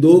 2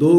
2